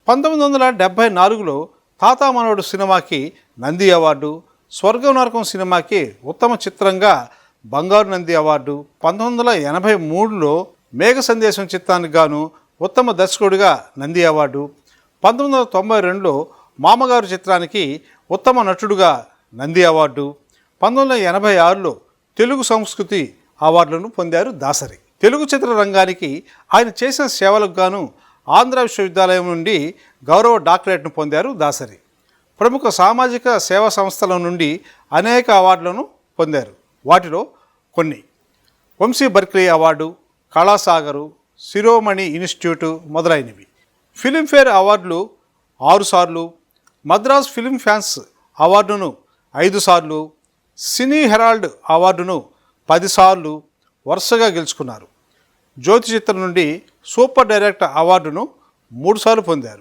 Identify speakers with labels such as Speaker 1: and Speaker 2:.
Speaker 1: 1974లో తాతా మనవడు సినిమాకి నంది అవార్డు, స్వర్గం నరకం సినిమాకి ఉత్తమ చిత్రంగా బంగారు నంది అవార్డు, 1983లో మేఘ సందేశం చిత్రానికి గాను ఉత్తమ దర్శకుడిగా నంది అవార్డు, 1992లో మామగారు చిత్రానికి ఉత్తమ నటుడుగా నంది అవార్డు, 1986లో తెలుగు సంస్కృతి అవార్డులను పొందారు దాసరి. తెలుగు చిత్ర రంగానికి ఆయన చేసిన సేవలకు గాను ఆంధ్ర విశ్వవిద్యాలయం నుండి గౌరవ డాక్టరేట్ను పొందారు దాసరి. ప్రముఖ సామాజిక సేవా సంస్థల నుండి అనేక అవార్డులను పొందారు. వాటిలో కొన్ని: వంశీ బర్క్లీ అవార్డు, కళాసాగరు, శిరోమణి ఇన్స్టిట్యూటు మొదలైనవి. ఫిలింఫేర్ అవార్డులు 6 సార్లు, మద్రాస్ ఫిలిం ఫ్యాన్స్ అవార్డును 5 సార్లు, సినీ హెరాల్డ్ అవార్డును 10 సార్లు వరుసగా గెలుచుకున్నారు. జ్యోతి చిత్రం నుండి సూపర్ డైరెక్టర్ అవార్డును 3 సార్లు పొందారు.